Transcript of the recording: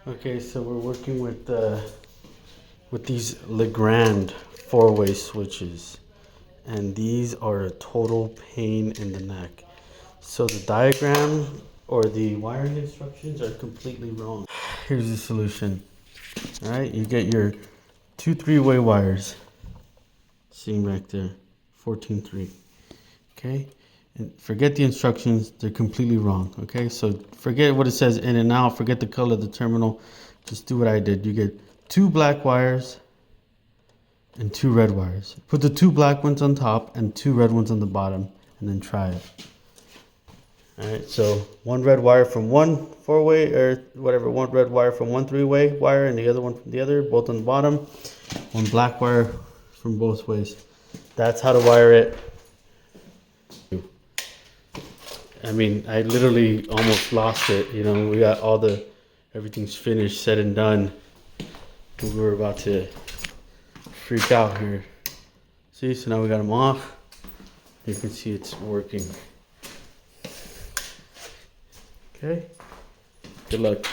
Okay, so we're working with these Legrand four-way switches, and these are a total pain in the neck. So the diagram or the wiring instructions are completely wrong. Here's the solution. All right, you get your two three-way wires, seeing right there, 14-3. Okay, and forget the instructions, they're completely wrong. Okay, so forget what it says in and out, forget the color of the terminal, just do what I did. You get two black wires and two red wires. Put the two black ones on top and two red ones on the bottom, and then try it. All right, so one red wire from one four-way, or whatever, one red wire from one three-way wire and the other one from the other, both on the bottom. One black wire from both ways. That's how to wire it. I mean, I literally almost lost it. You know, we got everything's finished, said and done. We were about to freak out here. See, so now we got them off. You can see it's working. Okay, good luck.